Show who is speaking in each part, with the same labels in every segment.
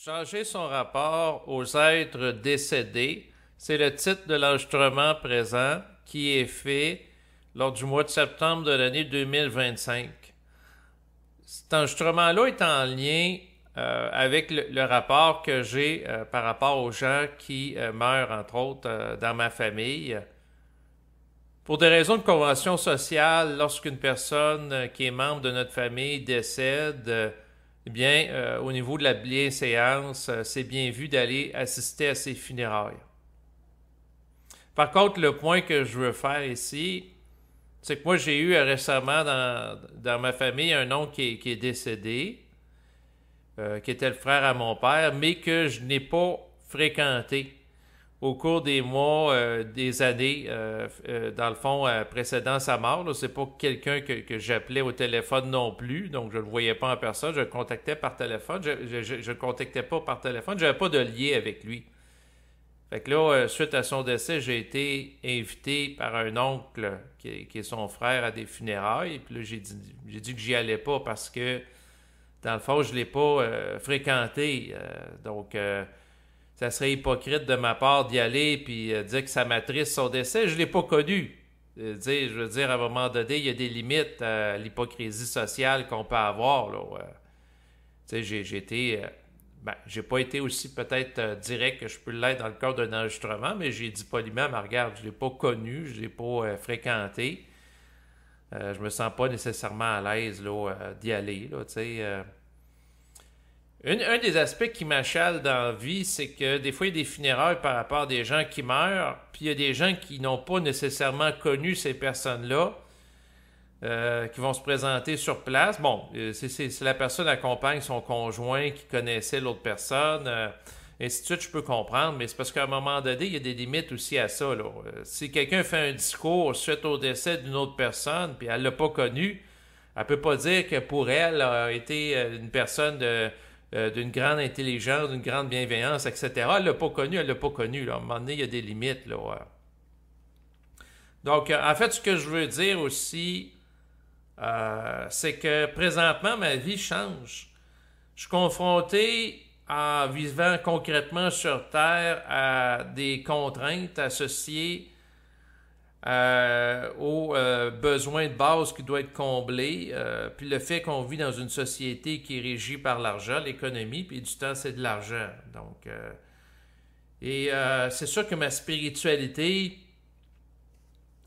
Speaker 1: Changer son rapport aux êtres décédés, c'est le titre de l'enregistrement présent qui est fait lors du mois de septembre de l'année 2025. Cet enregistrement-là est en lien avec le rapport que j'ai par rapport aux gens qui meurent, entre autres, dans ma famille. Pour des raisons de convention sociale, lorsqu'une personne qui est membre de notre famille décède, eh bien, au niveau de la bienséance, c'est bien vu d'aller assister à ses funérailles. Par contre, le point que je veux faire ici, c'est que moi, j'ai eu récemment dans ma famille un oncle qui est décédé, qui était le frère à mon père, mais que je n'ai pas fréquenté au cours des mois, des années, dans le fond, précédant sa mort. C'est pas quelqu'un que j'appelais au téléphone non plus, donc je ne le voyais pas en personne, je le contactais par téléphone. Je le contactais pas par téléphone, j'avais pas de lien avec lui. Fait que là, suite à son décès, j'ai été invité par un oncle qui est son frère à des funérailles. Et puis là, j'ai dit que j'y allais pas parce que, dans le fond, je l'ai pas fréquenté. Donc, ça serait hypocrite de ma part d'y aller puis dire que ça m'attriste son décès. Je l'ai pas connu. Je veux dire, à un moment donné, il y a des limites à l'hypocrisie sociale qu'on peut avoir. Là. J'ai été... j'ai pas été aussi peut-être direct que je peux l'être dans le cadre d'un enregistrement, mais j'ai dit poliment, mais regarde, je l'ai pas connu, je l'ai pas fréquenté. Je me sens pas nécessairement à l'aise d'y aller. Un des aspects qui m'achale dans la vie, c'est que des fois, il y a des funérailles par rapport à des gens qui meurent, puis il y a des gens qui n'ont pas nécessairement connu ces personnes-là, qui vont se présenter sur place. Bon, c'est la personne accompagne son conjoint qui connaissait l'autre personne, ainsi de suite, je peux comprendre, mais c'est parce qu'à un moment donné, il y a des limites aussi à ça. Si quelqu'un fait un discours suite au décès d'une autre personne, puis elle ne l'a pas connu, elle ne peut pas dire que pour elle a été une personne d'une grande intelligence, d'une grande bienveillance, etc. Elle ne l'a pas connu, elle ne l'a pas connu. Là. À un moment donné, il y a des limites. Donc, en fait, ce que je veux dire aussi, c'est que présentement, ma vie change. Je suis confronté, en vivant concrètement sur Terre, à des contraintes associées aux besoins de base qui doivent être comblés, puis le fait qu'on vit dans une société qui est régie par l'argent, l'économie, puis du temps, c'est de l'argent. Donc, c'est sûr que ma spiritualité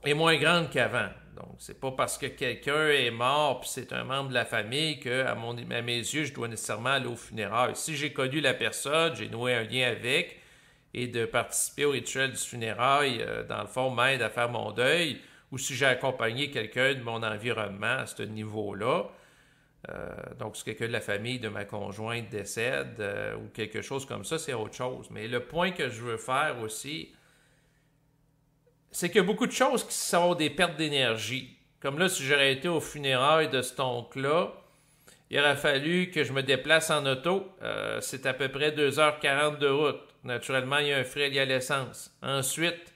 Speaker 1: est moins grande qu'avant. Donc, c'est pas parce que quelqu'un est mort puis c'est un membre de la famille que, à mes yeux, je dois nécessairement aller au funérailles. Si j'ai connu la personne, j'ai noué un lien avec, et de participer au rituel du funérail, dans le fond, m'aide à faire mon deuil, ou si j'ai accompagné quelqu'un de mon environnement à ce niveau-là, donc si quelqu'un de la famille de ma conjointe décède, ou quelque chose comme ça, c'est autre chose. Mais le point que je veux faire aussi, c'est qu'il y a beaucoup de choses qui sont des pertes d'énergie. Comme là, si j'aurais été au funérailles de cet oncle-là, il aurait fallu que je me déplace en auto. C'est à peu près 2h40 de route. Naturellement, il y a un frais lié à l'essence. Ensuite,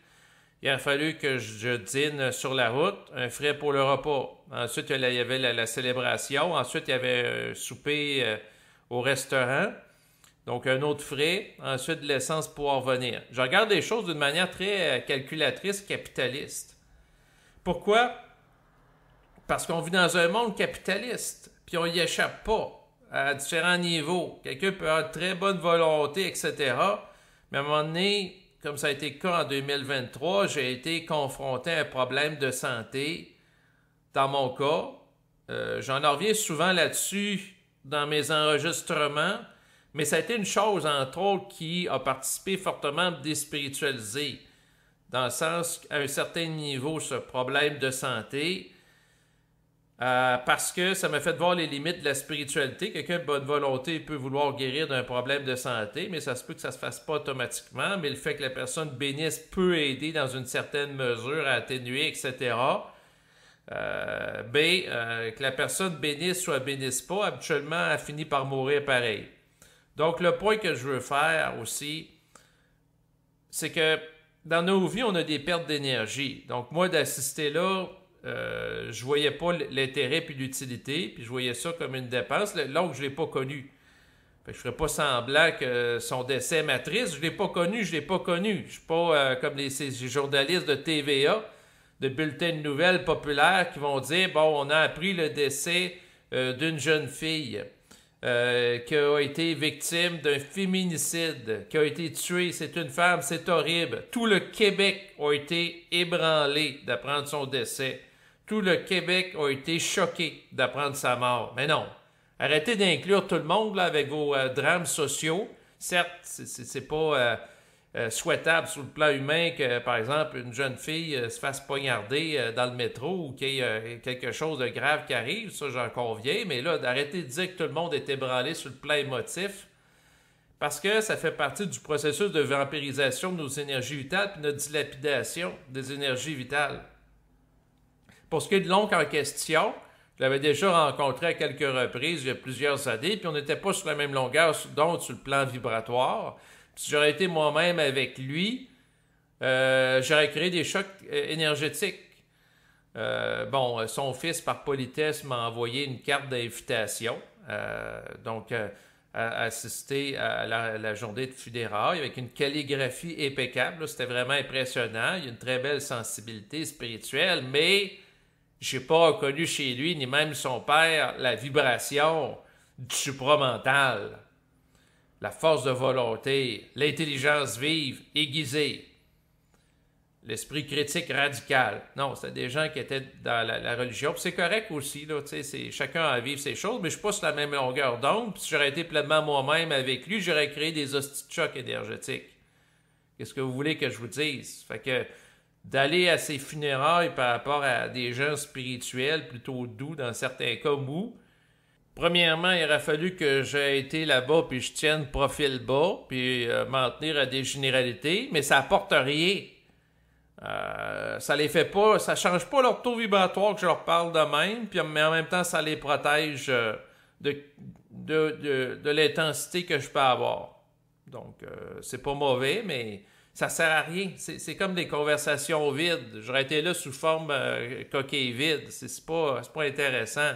Speaker 1: il aurait fallu que je dîne sur la route, un frais pour le repas. Ensuite, il y avait la célébration. Ensuite, il y avait un souper au restaurant. Donc, un autre frais. Ensuite, de l'essence pour en revenir. Je regarde les choses d'une manière très calculatrice, capitaliste. Pourquoi? Parce qu'on vit dans un monde capitaliste. Puis on n'y échappe pas à différents niveaux. Quelqu'un peut avoir de très bonne volonté, etc. Mais à un moment donné, comme ça a été le cas en 2023, j'ai été confronté à un problème de santé. Dans mon cas, j'en reviens souvent là-dessus dans mes enregistrements, mais ça a été une chose, entre autres, qui a participé fortement à me déspiritualiser. Dans le sens qu'à un certain niveau, ce problème de santé, parce que ça m'a fait voir les limites de la spiritualité. Quelqu'un de bonne volonté peut vouloir guérir d'un problème de santé, mais ça se peut que ça ne se fasse pas automatiquement. Mais le fait que la personne bénisse peut aider dans une certaine mesure à atténuer, etc. Que la personne bénisse soit bénisse pas, habituellement, elle finit par mourir pareil. Donc, le point que je veux faire aussi, c'est que dans nos vies, on a des pertes d'énergie. Donc, moi, d'assister là, je voyais pas l'intérêt puis l'utilité, puis je voyais ça comme une dépense. L'oncle, je l'ai pas connu. Fait que je ne ferai pas semblant que son décès m'attriste. Je ne l'ai pas connu, je ne l'ai pas connu. Je ne suis pas comme ces journalistes de TVA, de bulletins de nouvelles populaires qui vont dire, bon, on a appris le décès d'une jeune fille qui a été victime d'un féminicide, qui a été tuée. C'est une femme, c'est horrible. Tout le Québec a été ébranlé d'apprendre son décès. Tout le Québec a été choqué d'apprendre sa mort. Mais non. Arrêtez d'inclure tout le monde là, avec vos drames sociaux. Certes, c'est pas souhaitable sur le plan humain que, par exemple, une jeune fille se fasse poignarder dans le métro ou qu'il y ait quelque chose de grave qui arrive. Ça, j'en conviens. Mais là, d'arrêter de dire que tout le monde est ébranlé sur le plan émotif parce que ça fait partie du processus de vampirisation de nos énergies vitales et de notre dilapidation des énergies vitales. Pour ce qui est de l'oncle en question, je l'avais déjà rencontré à quelques reprises il y a plusieurs années, puis on n'était pas sur la même longueur d'onde sur le plan vibratoire. Puis si j'aurais été moi-même avec lui, j'aurais créé des chocs énergétiques. Son fils, par politesse, m'a envoyé une carte d'invitation, à assister à la journée de funérailles avec une calligraphie impeccable. C'était vraiment impressionnant. Il y a une très belle sensibilité spirituelle, mais j'ai pas reconnu chez lui, ni même son père, la vibration du supramental, la force de volonté, l'intelligence vive, aiguisée, l'esprit critique radical. Non, c'était des gens qui étaient dans la religion. Puis c'est correct aussi, là, chacun a à vivre ses choses, mais je suis pas sur la même longueur d'onde. Puis si j'aurais été pleinement moi-même avec lui, j'aurais créé des hosties de choc énergétiques. Qu'est-ce que vous voulez que je vous dise? Fait que d'aller à ces funérailles par rapport à des gens spirituels plutôt doux, dans certains cas mous. Premièrement, il aurait fallu que j'aie été là-bas puis je tienne profil bas puis m'en tenir à des généralités, mais ça apporte rien. Ça les fait pas, ça change pas leur taux vibratoire que je leur parle de même, mais en même temps, ça les protège de l'intensité que je peux avoir. Donc, c'est pas mauvais, mais ça sert à rien. C'est comme des conversations vides. J'aurais été là sous forme coquille vide. C'est pas intéressant.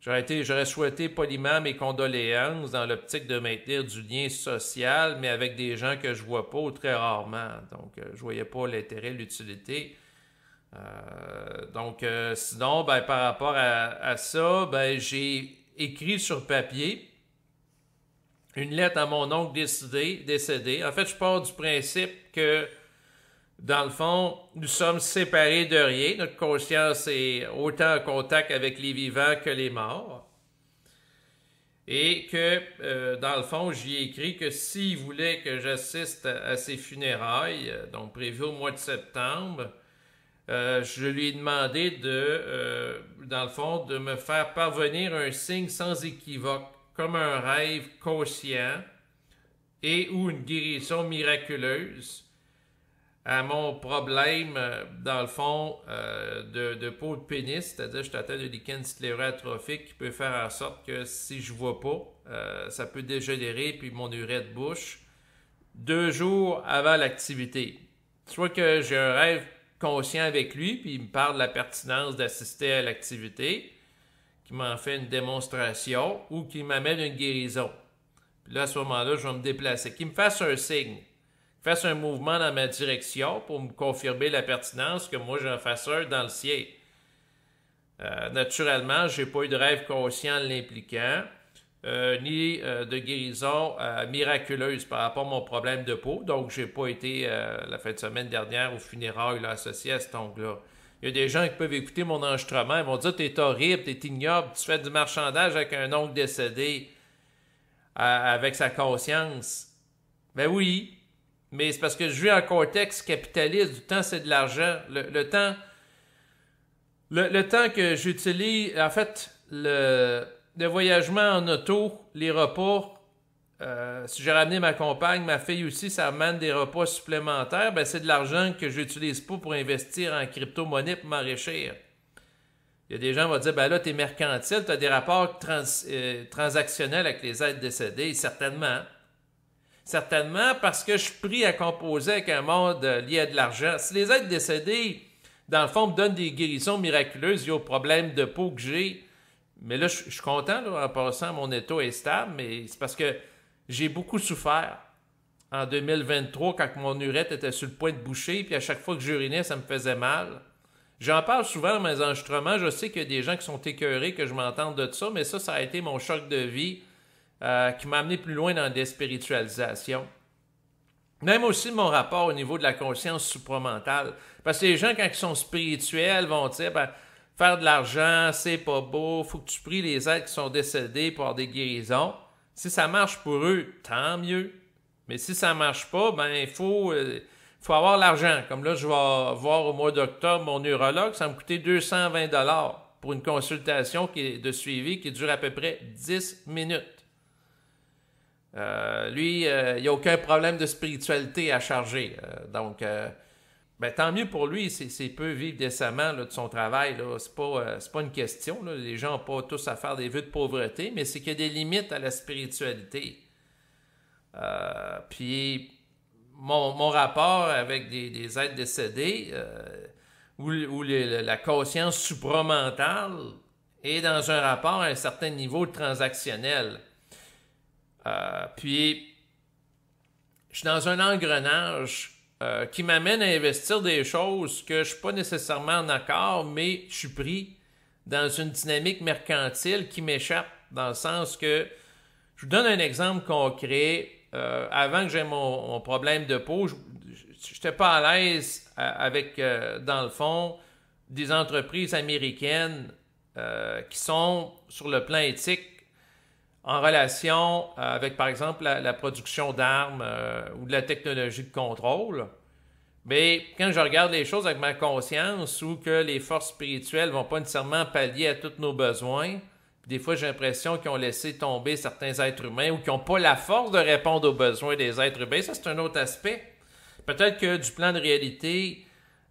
Speaker 1: J'aurais souhaité poliment mes condoléances dans l'optique de maintenir du lien social, mais avec des gens que je vois pas ou très rarement. Donc, je voyais pas l'intérêt, l'utilité. Sinon, par rapport à ça, j'ai écrit sur papier une lettre à mon oncle décédé. En fait, je pars du principe que, dans le fond, nous sommes séparés de rien. Notre conscience est autant en contact avec les vivants que les morts. Et que, dans le fond, j'y ai écrit que s'il voulait que j'assiste à ses funérailles, donc prévues au mois de septembre, je lui ai demandé dans le fond, de me faire parvenir un signe sans équivoque, comme un rêve conscient et ou une guérison miraculeuse à mon problème, dans le fond, de peau de pénis, c'est-à-dire je suis atteint de lichen scléro-atrophique qui peut faire en sorte que si je vois pas, ça peut dégénérer puis mon urètre bouche 2 jours avant l'activité. Soit que j'ai un rêve conscient avec lui puis il me parle de la pertinence d'assister à l'activité, qui m'en fait une démonstration ou qui m'amène une guérison. Puis là, à ce moment-là, je vais me déplacer. Qu'il me fasse un signe, qu'il fasse un mouvement dans ma direction pour me confirmer la pertinence que moi, j'en fasse un dans le sien. Naturellement, j'ai pas eu de rêve conscient l'impliquant, ni de guérison miraculeuse par rapport à mon problème de peau. Donc, j'ai pas été la fin de semaine dernière au funérailles associé à cet ongle-là. Il y a des gens qui peuvent écouter mon enregistrement, ils vont dire « T'es horrible, t'es ignoble, tu fais du marchandage avec un oncle décédé avec sa conscience. » Ben oui, mais c'est parce que je vis en contexte capitaliste, du temps c'est de l'argent. Le temps que j'utilise, en fait, le voyagement en auto, les repas, si j'ai ramené ma compagne, ma fille aussi, ça amène des repas supplémentaires, c'est de l'argent que j'utilise pas pour investir en crypto-monnaie pour m'enrichir. Il y a des gens qui vont dire, là, t'es mercantile, t'as des rapports transactionnels avec les êtres décédés. Certainement. Certainement parce que je suis pris à composer avec un monde lié à de l'argent. Si les êtres décédés, dans le fond, me donnent des guérisons miraculeuses liées aux problèmes de peau que j'ai, Mais là, je suis content là, en passant, mon état est stable, mais c'est parce que j'ai beaucoup souffert en 2023 quand mon urètre était sur le point de boucher, puis à chaque fois que j'urinais, ça me faisait mal. J'en parle souvent dans mes enregistrements. Je sais qu'il y a des gens qui sont écœurés que je m'entende de ça, mais ça a été mon choc de vie qui m'a amené plus loin dans la déspiritualisation. Même aussi mon rapport au niveau de la conscience supramentale. Parce que les gens, quand ils sont spirituels, vont dire ben, faire de l'argent, c'est pas beau, faut que tu pries les êtres qui sont décédés pour avoir des guérisons. Si ça marche pour eux, tant mieux. Mais si ça marche pas, ben il faut avoir l'argent. Comme là, je vais voir au mois d'octobre mon neurologue, ça va me coûter 220$ pour une consultation de suivi qui dure à peu près 10 minutes. Lui, il n'y a aucun problème de spiritualité à charger. Donc, tant mieux pour lui s'il peut vivre décemment là, de son travail. Là. C'est pas une question. Là. Les gens n'ont pas tous à faire des vœux de pauvreté, mais c'est qu'il y a des limites à la spiritualité. Puis, mon rapport avec des êtres décédés, où la conscience supramentale est dans un rapport à un certain niveau transactionnel. Puis, je suis dans un engrenage qui m'amène à investir des choses que je ne suis pas nécessairement en accord, mais je suis pris dans une dynamique mercantile qui m'échappe, dans le sens que, je vous donne un exemple concret. Avant que j'aie mon problème de peau, je n'étais pas à l'aise avec, dans le fond, des entreprises américaines qui sont, sur le plan éthique, en relation avec, par exemple, la production d'armes ou de la technologie de contrôle. Mais quand je regarde les choses avec ma conscience, ou que les forces spirituelles ne vont pas nécessairement pallier à tous nos besoins, des fois j'ai l'impression qu'ils ont laissé tomber certains êtres humains ou qu'ils n'ont pas la force de répondre aux besoins des êtres humains, ça c'est un autre aspect. Peut-être que du plan de réalité,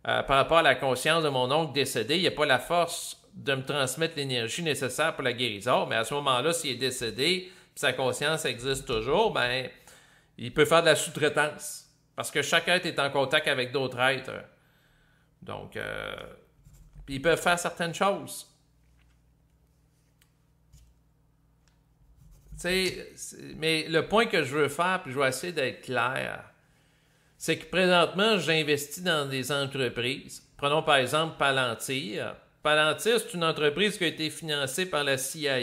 Speaker 1: par rapport à la conscience de mon oncle décédé, il n'y a pas la force de me transmettre l'énergie nécessaire pour la guérison, mais à ce moment-là, s'il est décédé, puis sa conscience existe toujours, ben, il peut faire de la sous-traitance. Parce que chaque être est en contact avec d'autres êtres. Donc, ils peuvent faire certaines choses. Mais le point que je veux faire, puis je vais essayer d'être clair, c'est que présentement, j'investis dans des entreprises. Prenons par exemple Palantir. Palantir, c'est une entreprise qui a été financée par la CIA,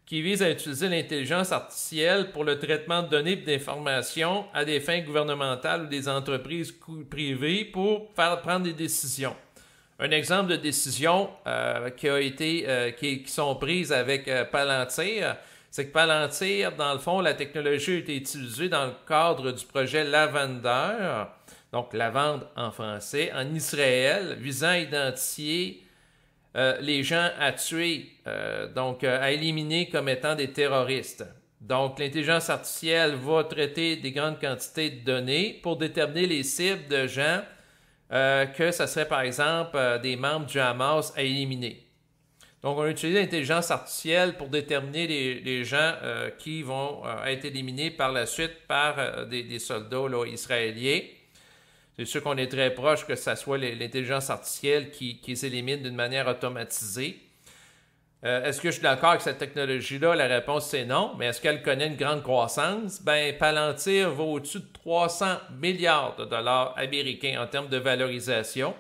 Speaker 1: qui vise à utiliser l'intelligence artificielle pour le traitement de données et d'informations à des fins gouvernementales ou des entreprises privées pour faire prendre des décisions. Un exemple de décision qui sont prises avec Palantir, c'est que Palantir, dans le fond, la technologie a été utilisée dans le cadre du projet Lavender, donc lavande en français, en Israël, visant à identifier les gens à tuer, à éliminer comme étant des terroristes. Donc, l'intelligence artificielle va traiter des grandes quantités de données pour déterminer les cibles de gens que ce serait, par exemple, des membres du Hamas à éliminer. Donc, on a utilisé l'intelligence artificielle pour déterminer les gens qui vont être éliminés par la suite par des soldats là, israéliens. C'est sûr qu'on est très proche que ce soit l'intelligence artificielle qui s'élimine d'une manière automatisée. Est-ce que je suis d'accord avec cette technologie-là? La réponse, c'est non. Mais est-ce qu'elle connaît une grande croissance? Ben, Palantir vaut au-dessus de 300 milliards de dollars américains en termes de valorisation.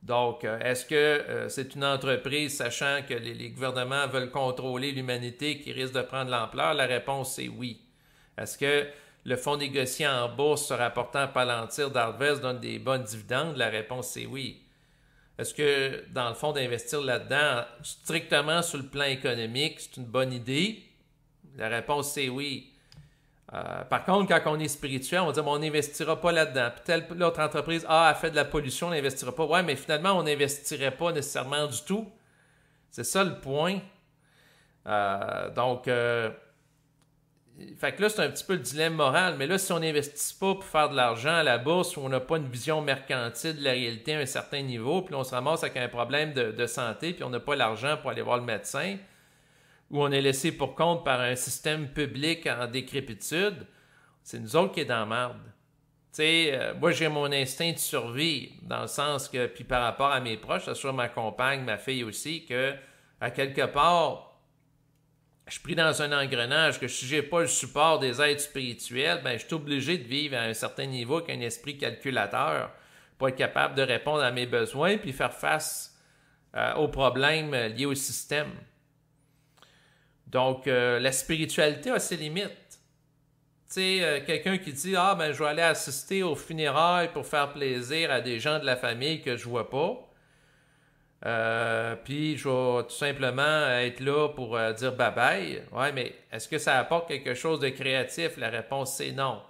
Speaker 1: Donc, est-ce que c'est une entreprise, sachant que les gouvernements veulent contrôler l'humanité, qui risque de prendre l'ampleur? La réponse, c'est oui. Est-ce que le fonds négocié en bourse se rapportant à Palantir d'Arvest donne des bonnes dividendes? La réponse, c'est oui. Est-ce que, dans le fond, d'investir là-dedans, strictement sur le plan économique, c'est une bonne idée? La réponse, c'est oui. Par contre, quand on est spirituel, on va dire on n'investira pas là-dedans. Puis telle l'autre entreprise a fait de la pollution, on n'investira pas. Ouais, mais finalement, on n'investirait pas nécessairement du tout. C'est ça le point. Fait que là, c'est un petit peu le dilemme moral. Mais là, si on n'investit pas pour faire de l'argent à la bourse, ou on n'a pas une vision mercantile de la réalité à un certain niveau, puis on se ramasse avec un problème de santé, puis on n'a pas l'argent pour aller voir le médecin, où on est laissé pour compte par un système public en décrépitude, c'est nous autres qui est dans la merde. Tu sais, moi, j'ai mon instinct de survie, dans le sens que, puis par rapport à mes proches, ça soit ma compagne, ma fille aussi, que à quelque part, je suis pris dans un engrenage que si je n'ai pas le support des êtres spirituels, ben, je suis obligé de vivre à un certain niveau avec un esprit calculateur pour être capable de répondre à mes besoins puis faire face aux problèmes liés au système. Donc, la spiritualité a ses limites. Tu sais, quelqu'un qui dit « Ah, ben, je vais aller assister aux funérailles pour faire plaisir à des gens de la famille que je vois pas. Puis, je vais tout simplement être là pour dire bye-bye. » Ouais, mais est-ce que ça apporte quelque chose de créatif? La réponse, c'est non.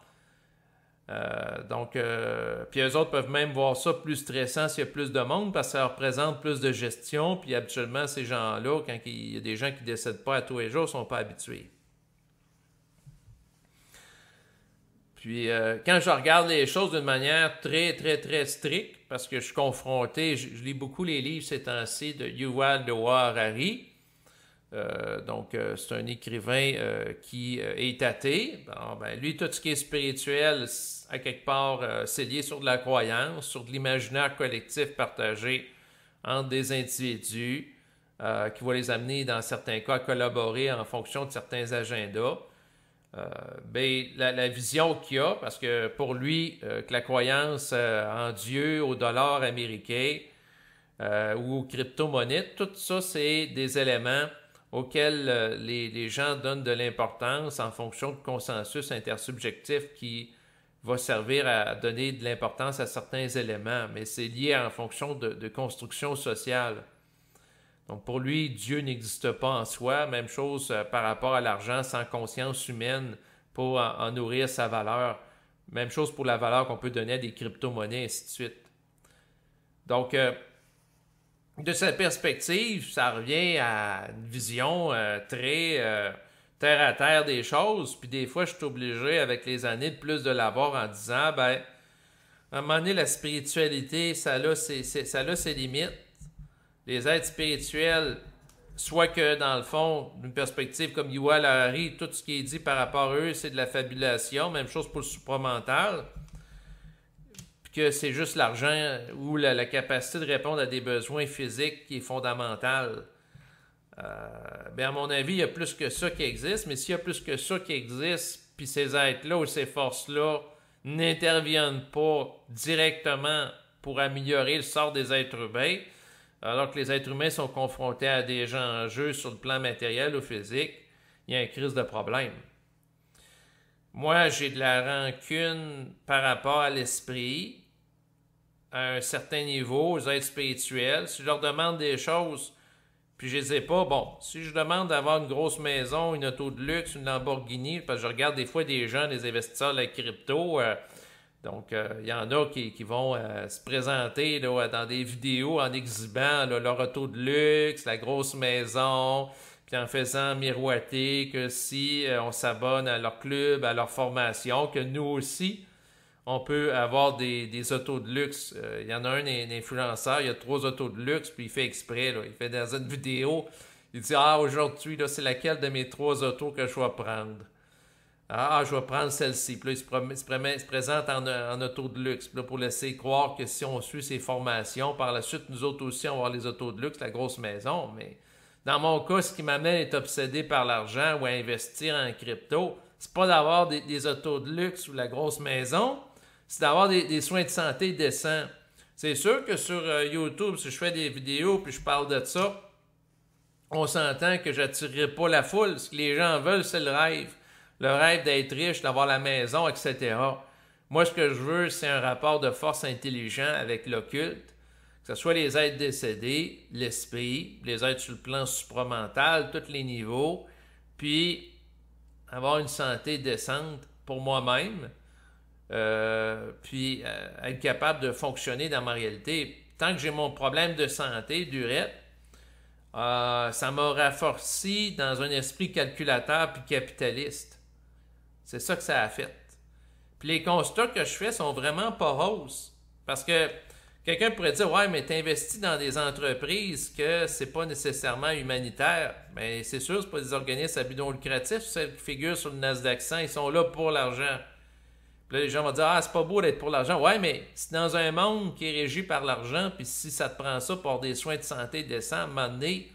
Speaker 1: Puis eux autres peuvent même voir ça plus stressant s'il y a plus de monde parce que ça représente plus de gestion. Puis habituellement, ces gens-là, quand il y a des gens qui ne décèdent pas à tous les jours, ne sont pas habitués. Puis quand je regarde les choses d'une manière très, très, très stricte, parce que je suis confronté, je lis beaucoup les livres ces temps-ci de Yuval Noah Harari. C'est un écrivain qui est athée. Bon, ben, lui, tout ce qui est spirituel, à quelque part, c'est lié sur de la croyance, sur de l'imaginaire collectif partagé entre des individus qui va les amener, dans certains cas, à collaborer en fonction de certains agendas. La vision qu'il a, parce que pour lui, que la croyance en Dieu, au dollar américain ou aux crypto-monnaies, tout ça, c'est des éléments auxquels les gens donnent de l'importance en fonction de consensus intersubjectif qui va servir à donner de l'importance à certains éléments, mais c'est lié en fonction de construction sociale. Donc pour lui, Dieu n'existe pas en soi. Même chose par rapport à l'argent sans conscience humaine pour en nourrir sa valeur. Même chose pour la valeur qu'on peut donner à des crypto-monnaies, ainsi de suite. Donc, de cette perspective, ça revient à une vision très terre-à-terre des choses. Puis des fois, je suis obligé, avec les années, de plus de l'avoir en disant, ben, à un moment donné, la spiritualité, ça a ses limites. Les êtres spirituels, soit que dans le fond, d'une perspective comme Yuval Harari, tout ce qui est dit par rapport à eux, c'est de la fabulation, même chose pour le supramental, puis que c'est juste l'argent ou la capacité de répondre à des besoins physiques qui est fondamentale. À mon avis, il y a plus que ça qui existe, mais s'il y a plus que ça qui existe, puis ces êtres-là ou ces forces-là n'interviennent pas directement pour améliorer le sort des êtres humains, alors que les êtres humains sont confrontés à des enjeux sur le plan matériel ou physique, il y a une crise de problème. Moi, j'ai de la rancune par rapport à l'esprit, à un certain niveau, aux êtres spirituels. Si je leur demande des choses, puis je les ai pas, bon, si je demande d'avoir une grosse maison, une auto de luxe, une Lamborghini, parce que je regarde des fois des gens, des investisseurs de la crypto, il y en a qui vont se présenter là, dans des vidéos en exhibant là, leur auto de luxe, la grosse maison, puis en faisant miroiter que si on s'abonne à leur club, à leur formation, que nous aussi, on peut avoir des autos de luxe. Il y en a un influenceur, il a 3 autos de luxe, puis il fait exprès, là, il fait dans une vidéo, il dit « Ah, aujourd'hui, là, c'est laquelle de mes 3 autos que je vais prendre? » Ah, je vais prendre celle-ci. Puis là, il se présente en auto de luxe. Puis là, pour laisser croire que si on suit ses formations, par la suite, nous autres aussi, on va avoir les autos de luxe, la grosse maison. Mais dans mon cas, ce qui m'amène à être obsédé par l'argent ou à investir en crypto, c'est pas d'avoir des autos de luxe ou la grosse maison, c'est d'avoir des soins de santé décents. C'est sûr que sur YouTube, si je fais des vidéos puis je parle de ça, on s'entend que j'attirerai pas la foule. Ce que les gens veulent, c'est le rêve. Le rêve d'être riche, d'avoir la maison, etc. Moi, ce que je veux, c'est un rapport de force intelligent avec l'occulte, que ce soit les êtres décédés, l'esprit, les êtres sur le plan supramental, tous les niveaux, puis avoir une santé décente pour moi-même, puis être capable de fonctionner dans ma réalité. Tant que j'ai mon problème de santé, durette, ça m'a rafforci dans un esprit calculateur puis capitaliste. C'est ça que ça a fait. Puis les constats que je fais sont vraiment pas roses. Parce que quelqu'un pourrait dire « Ouais, mais t'investis dans des entreprises que c'est pas nécessairement humanitaire. » Mais c'est sûr, c'est pas des organismes à but non lucratif, celles qui figurent sur le Nasdaq 100, ils sont là pour l'argent. Puis là, les gens vont dire « Ah, c'est pas beau d'être pour l'argent. » Ouais, mais c'est dans un monde qui est régi par l'argent, puis si ça te prend ça pour des soins de santé décents, à un moment donné,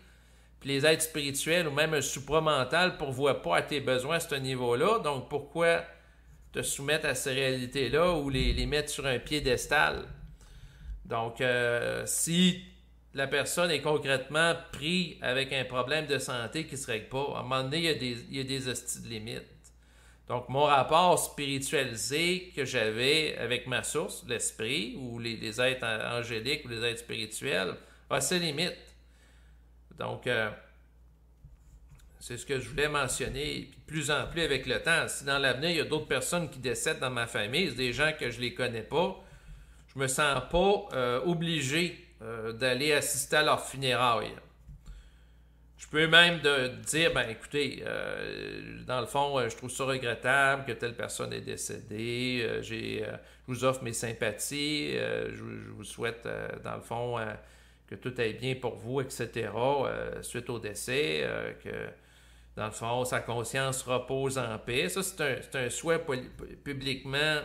Speaker 1: Puis les êtres spirituels ou même un supramental ne pourvoient pas à tes besoins à ce niveau-là. Donc pourquoi te soumettre à ces réalités-là ou les mettre sur un piédestal? Donc si la personne est concrètement prise avec un problème de santé qui ne se règle pas, à un moment donné, il y a des hosties de limites. Donc, mon rapport spiritualisé que j'avais avec ma source, l'esprit, ou les êtres angéliques ou les êtres spirituels, a ses limites. Donc, c'est ce que je voulais mentionner. Puis, de plus en plus avec le temps, si dans l'avenir, il y a d'autres personnes qui décèdent dans ma famille, c'est des gens que je ne les connais pas, je me sens pas obligé d'aller assister à leur funérailles. Je peux même dire, ben écoutez, dans le fond, je trouve ça regrettable que telle personne est décédée, je vous offre mes sympathies, je vous souhaite, dans le fond, que tout aille bien pour vous, etc., suite au décès, que, dans le fond, sa conscience repose en paix. Ça, c'est un souhait publiquement,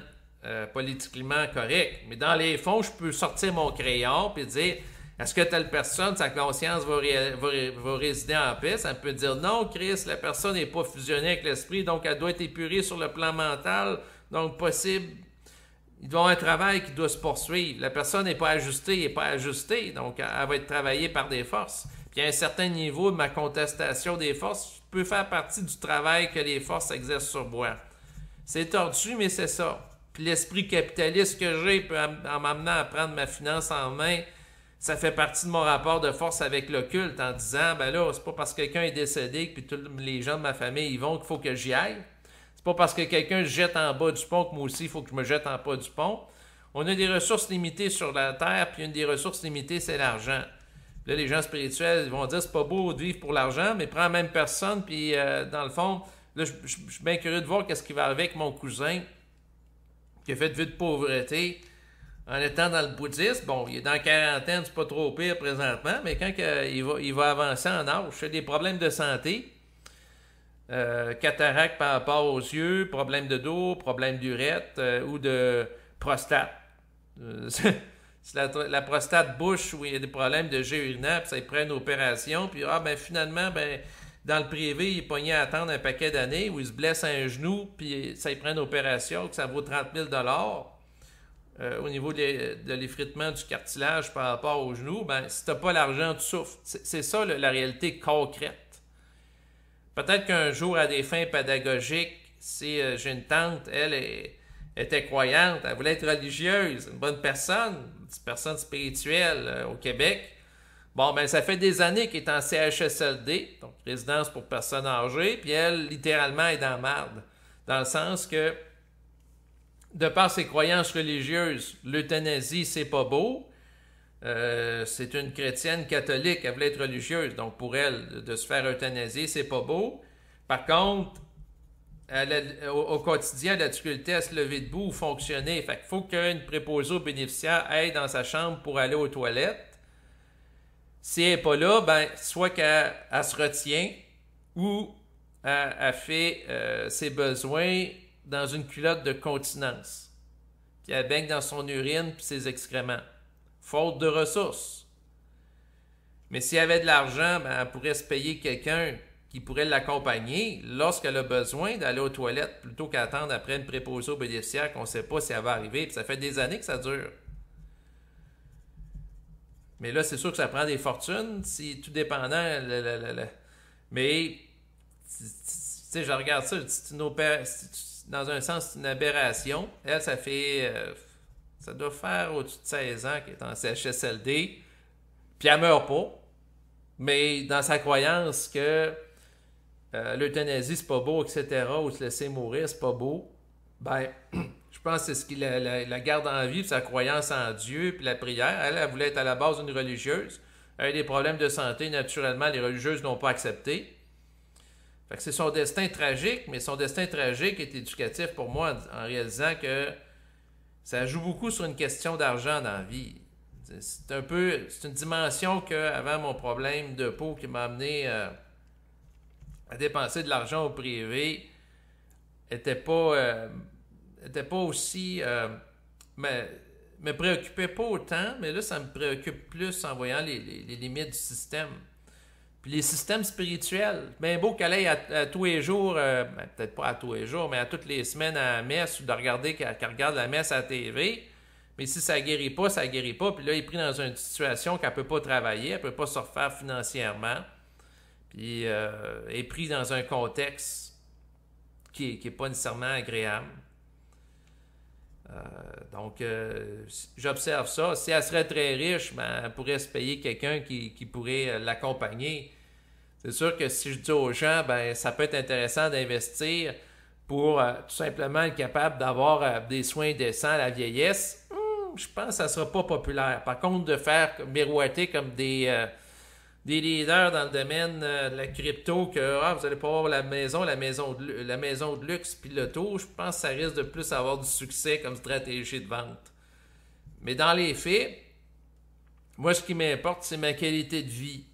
Speaker 1: politiquement correct. Mais dans les fonds, je peux sortir mon crayon et dire... Est-ce que telle personne, sa conscience va résider en paix? Ça peut dire non, Chris, la personne n'est pas fusionnée avec l'esprit, donc elle doit être épurée sur le plan mental. Donc, possible, il doit y avoir un travail qui doit se poursuivre. La personne n'est pas ajustée, n'est pas ajustée, donc elle va être travaillée par des forces. Puis à un certain niveau de ma contestation des forces, je peux faire partie du travail que les forces exercent sur moi. C'est tordu, mais c'est ça. Puis l'esprit capitaliste que j'ai en m'amenant à prendre ma finance en main, ça fait partie de mon rapport de force avec l'occulte en disant, ben là, c'est pas parce que quelqu'un est décédé que tous les gens de ma famille y vont qu'il faut que j'y aille. C'est pas parce que quelqu'un se jette en bas du pont que moi aussi, il faut que je me jette en bas du pont. On a des ressources limitées sur la Terre, puis une des ressources limitées, c'est l'argent. Là, les gens spirituels vont dire, c'est pas beau de vivre pour l'argent, mais prends la même personne, puis dans le fond, là, je suis bien curieux de voir qu'est-ce qui va arriver avec mon cousin qui a fait de vie de pauvreté. En étant dans le bouddhisme, bon, il est dans la quarantaine, c'est pas trop pire présentement, mais quand il va avancer en âge, il a des problèmes de santé, cataracte par rapport aux yeux, problèmes de dos, problèmes d'urètre ou de prostate. Si la prostate bouche où il y a des problèmes de jet urinaire, puis ça il prend une opération, puis finalement, dans le privé, il est pogné à attendre un paquet d'années où il se blesse à un genou, puis ça il prend une opération, que ça vaut 30 000 au niveau de l'effritement du cartilage par rapport au genou, si tu n'as pas l'argent, tu souffres. C'est ça la réalité concrète. Peut-être qu'un jour, à des fins pédagogiques, si j'ai une tante, elle était croyante, elle voulait être religieuse, une bonne personne, une personne spirituelle au Québec. Bon, ça fait des années qu'elle est en CHSLD, donc résidence pour personnes âgées, puis elle, littéralement, est dans la marde. Dans le sens que de par ses croyances religieuses, l'euthanasie, c'est pas beau. C'est une chrétienne catholique, elle voulait être religieuse, donc pour elle, de se faire euthanasier, c'est pas beau. Par contre, au quotidien, elle a la difficulté à se lever debout ou fonctionner. Fait qu'il faut qu'une préposée aux bénéficiaires aille dans sa chambre pour aller aux toilettes. Si elle n'est pas là, soit qu'elle se retient ou elle fait ses besoins dans une culotte de continence. Puis elle baigne dans son urine puis ses excréments. Faute de ressources. Mais si elle avait de l'argent, elle pourrait se payer quelqu'un qui pourrait l'accompagner lorsqu'elle a besoin d'aller aux toilettes plutôt qu'attendre après une préposée aux bénéficiaires qu'on ne sait pas si elle va arriver. Puis ça fait des années que ça dure. Mais là, c'est sûr que ça prend des fortunes. C'est tout dépendant. Mais, tu sais, je regarde ça. C'est dans un sens, c'est une aberration. Elle, ça fait... ça doit faire au-dessus de 16 ans qu'elle est en CHSLD. Puis elle meurt pas. Mais dans sa croyance que l'euthanasie, c'est pas beau, etc., ou se laisser mourir, c'est pas beau, je pense que c'est ce qui la garde en vie, sa croyance en Dieu, puis la prière. Elle voulait être à la base une religieuse. Elle a des problèmes de santé, naturellement, les religieuses n'ont pas accepté. Fait que c'est son destin tragique, mais son destin tragique est éducatif pour moi en réalisant que ça joue beaucoup sur une question d'argent dans la vie. C'est une dimension qu'avant mon problème de peau qui m'a amené à dépenser de l'argent au privé était pas aussi me préoccupait pas autant, mais là ça me préoccupe plus en voyant les limites du système. Puis les systèmes spirituels, bien beau qu'elle aille à tous les jours, peut-être pas à tous les jours, mais à toutes les semaines à la messe, ou de regarder qu'elle regarde la messe à la TV, mais si ça ne guérit pas, ça ne guérit pas. Puis là, il est pris dans une situation qu'elle ne peut pas travailler, elle ne peut pas se refaire financièrement. Puis est pris dans un contexte qui n'est pas nécessairement agréable. Donc, j'observe ça. Si elle serait très riche, ben, elle pourrait se payer quelqu'un qui pourrait l'accompagner. C'est sûr que si je dis aux gens, ben, ça peut être intéressant d'investir pour tout simplement être capable d'avoir des soins décents à la vieillesse. Je pense que ça ne sera pas populaire. Par contre, de faire miroiter comme des leaders dans le domaine de la crypto que vous allez pas avoir la maison de luxe puis l'auto, je pense que ça risque de plus avoir du succès comme stratégie de vente. Mais dans les faits, moi ce qui m'importe, c'est ma qualité de vie.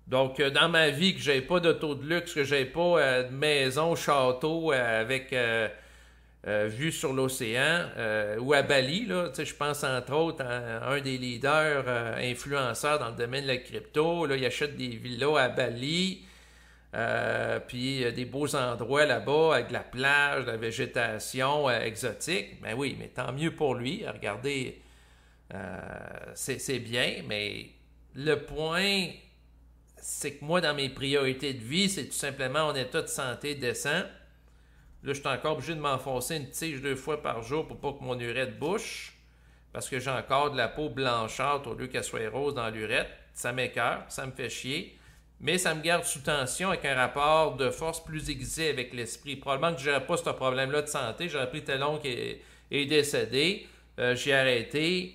Speaker 1: Donc dans ma vie, que j'ai pas d'auto de luxe, que j'ai pas de maison, château avec vue sur l'océan, ou à Bali, là, je pense entre autres à un des leaders influenceurs dans le domaine de la crypto. Là, il achète des villas à Bali, puis des beaux endroits là-bas avec de la plage, de la végétation exotique. Ben oui, mais tant mieux pour lui. Regardez, c'est bien, mais le point, c'est que moi, dans mes priorités de vie, c'est tout simplement un état de santé décent. Là, je suis encore obligé de m'enfoncer une tige 2 fois par jour pour pas que mon urette bouche, parce que j'ai encore de la peau blanchâtre au lieu qu'elle soit rose dans l'urette. Ça m'écoeure, ça me fait chier, mais ça me garde sous tension avec un rapport de force plus aiguisé avec l'esprit. Probablement que je n'aurais pas ce problème-là de santé. J'aurais pris tel oncle qui est décédé. J'ai arrêté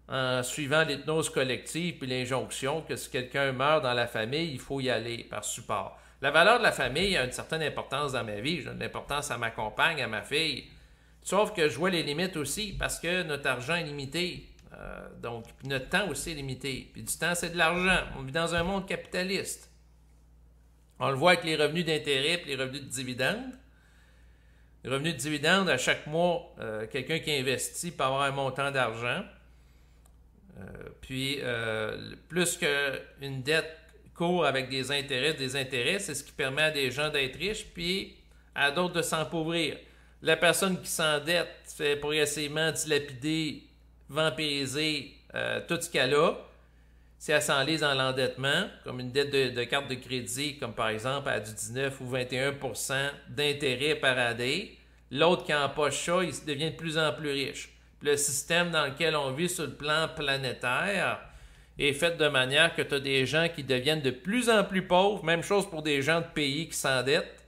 Speaker 1: en suivant l'hypnose collective et l'injonction que si quelqu'un meurt dans la famille, il faut y aller par support. La valeur de la famille a une certaine importance dans ma vie. J'ai une importance à ma compagne, à ma fille. Sauf que je vois les limites aussi, parce que notre argent est limité. Donc, notre temps aussi est limité. Puis du temps, c'est de l'argent. On vit dans un monde capitaliste. On le voit avec les revenus d'intérêt et les revenus de dividendes. Les revenus de dividendes, à chaque mois, quelqu'un qui investit peut avoir un montant d'argent. Puis, plus qu'une dette court avec des intérêts, c'est ce qui permet à des gens d'être riches, puis à d'autres de s'empauvrir. La personne qui s'endette fait progressivement dilapider, vampiriser tout ce qu'elle a. Si elle s'enlise dans l'endettement, comme une dette de carte de crédit, comme par exemple à du 19 ou 21% d'intérêt par année, l'autre qui empoche ça, il devient de plus en plus riche. Puis le système dans lequel on vit sur le plan planétaire est fait de manière que tu as des gens qui deviennent de plus en plus pauvres, même chose pour des gens de pays qui s'endettent,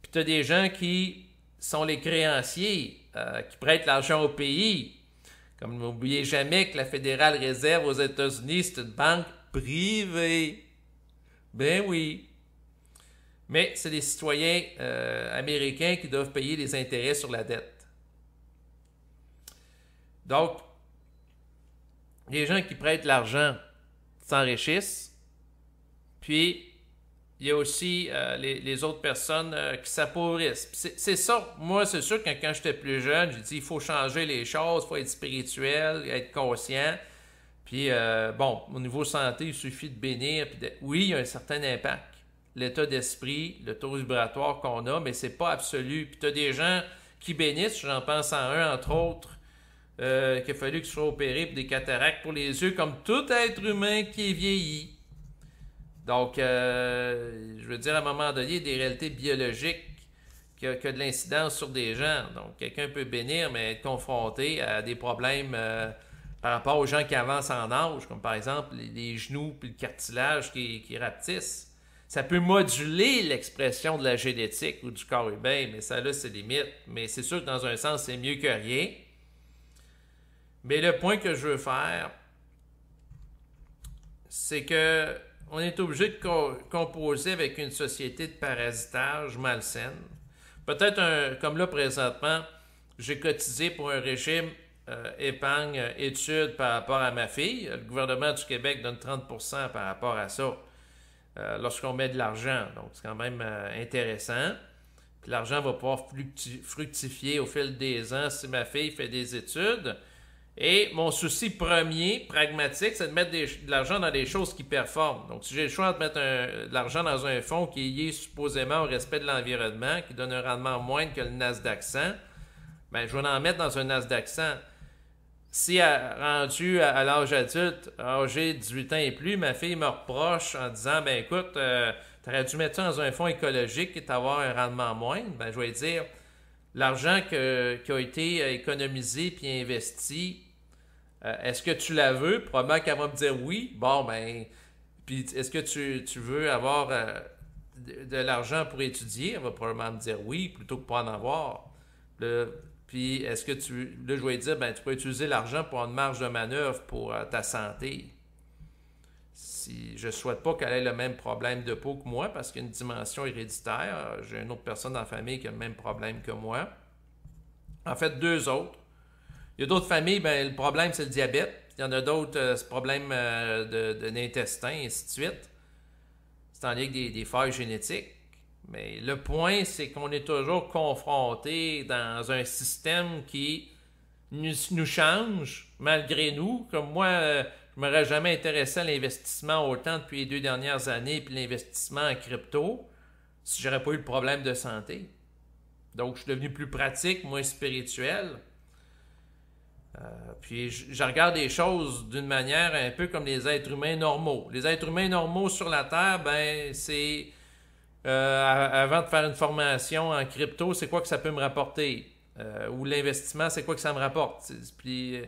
Speaker 1: puis tu as des gens qui sont les créanciers, qui prêtent l'argent au pays. Comme n'oubliez jamais que la Fédérale Réserve aux États-Unis, c'est une banque privée. Ben oui. Mais c'est les citoyens américains qui doivent payer les intérêts sur la dette. Donc, les gens qui prêtent l'argent s'enrichissent. Puis, il y a aussi les autres personnes qui s'appauvrissent. C'est ça. Moi, c'est sûr que quand j'étais plus jeune, j'ai dit il faut changer les choses, il faut être spirituel, être conscient. Puis, au niveau santé, il suffit de bénir. Oui, il y a un certain impact. L'état d'esprit, le taux vibratoire qu'on a, mais c'est pas absolu. Puis, tu as des gens qui bénissent, j'en pense à un, entre autres, qu'il a fallu qu'il soit opéré pour des cataractes pour les yeux, comme tout être humain qui est vieilli. Donc, je veux dire, à un moment donné, il y a des réalités biologiques qui ont de l'incidence sur des gens. Donc, quelqu'un peut bénir, mais être confronté à des problèmes par rapport aux gens qui avancent en âge, comme par exemple les genoux puis le cartilage qui rapetissent. Ça peut moduler l'expression de la génétique ou du corps humain, mais ça, là, c'est limite. Mais c'est sûr que dans un sens, c'est mieux que rien. Mais le point que je veux faire, c'est que on est obligé de composer avec une société de parasitage malsaine. Peut-être, comme là présentement, j'ai cotisé pour un régime épargne-études par rapport à ma fille. Le gouvernement du Québec donne 30% par rapport à ça lorsqu'on met de l'argent. Donc, c'est quand même intéressant. Puis l'argent va pouvoir fructifier au fil des ans si ma fille fait des études. Et mon souci premier, pragmatique, c'est de mettre de l'argent dans des choses qui performent. Donc, si j'ai le choix de mettre de l'argent dans un fonds qui est lié supposément au respect de l'environnement, qui donne un rendement moindre que le Nasdaq 100, ben, je vais en mettre dans un Nasdaq 100. Si rendu à l'âge adulte, âgé de 18 ans et plus, ma fille me reproche en disant, ben écoute, tu aurais dû mettre ça dans un fonds écologique et t'avoir un rendement moindre, ben je vais dire, l'argent qui a été économisé puis investi, est-ce que tu la veux? Probablement qu'elle va me dire oui. Bon, ben, puis est-ce que tu veux avoir de l'argent pour étudier? Elle va probablement me dire oui, plutôt que pas en avoir. Puis est-ce que là, je vais lui dire, ben, tu peux utiliser l'argent pour une marge de manœuvre pour ta santé. Si je ne souhaite pas qu'elle ait le même problème de peau que moi, parce qu'il y a une dimension héréditaire, j'ai une autre personne dans la famille qui a le même problème que moi. En fait, deux autres. Il y a d'autres familles, ben, le problème, c'est le diabète. Il y en a d'autres, c'est le problème de l'intestin, et ainsi de suite. C'est en lien avec des failles génétiques. Mais le point, c'est qu'on est toujours confronté dans un système qui nous change malgré nous. Comme moi, je ne m'aurais jamais intéressé à l'investissement autant depuis les 2 dernières années, puis l'investissement en crypto, si j'aurais pas eu le problème de santé. Donc, je suis devenu plus pratique, moins spirituel. Puis je regarde les choses d'une manière un peu comme les êtres humains normaux. Les êtres humains normaux sur la Terre, ben c'est avant de faire une formation en crypto, c'est quoi que ça peut me rapporter? Ou l'investissement, c'est quoi que ça me rapporte? Puis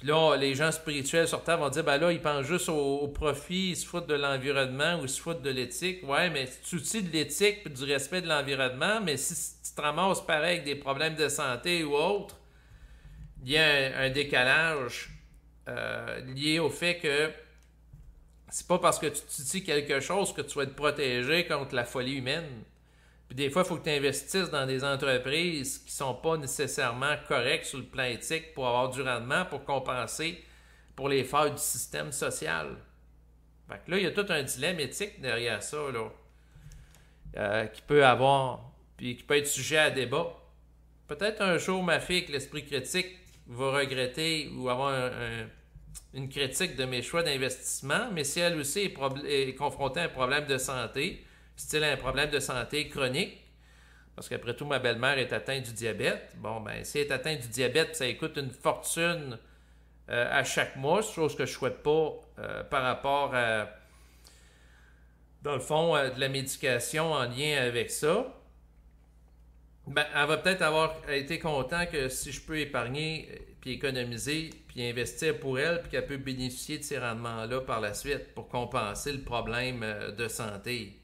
Speaker 1: là, les gens spirituels sur Terre vont dire, ben là, ils pensent juste au profit, ils se foutent de l'environnement ou ils se foutent de l'éthique. Ouais, mais tu outil de l'éthique et du respect de l'environnement, mais si tu te ramasses pareil avec des problèmes de santé ou autres, il y a un décalage lié au fait que c'est pas parce que tu dis quelque chose que tu vas être protégé contre la folie humaine. Puis des fois, il faut que tu investisses dans des entreprises qui sont pas nécessairement correctes sur le plan éthique pour avoir du rendement, pour compenser pour les failles du système social. Fait que là, il y a tout un dilemme éthique derrière ça, là, qui peut avoir, puis qui peut être sujet à débat. Peut-être un jour, ma fille, avec l'esprit critique, va regretter ou avoir une critique de mes choix d'investissement, mais si elle aussi est confrontée à un problème de santé, style un problème de santé chronique, parce qu'après tout, ma belle-mère est atteinte du diabète, bon, ben, si elle est atteinte du diabète, ça coûte une fortune à chaque mois, chose que je ne souhaite pas par rapport à, dans le fond, de la médication en lien avec ça. Ben, elle va peut-être avoir été contente que si je peux épargner, puis économiser, puis investir pour elle, puis qu'elle peut bénéficier de ces rendements-là par la suite pour compenser le problème de santé.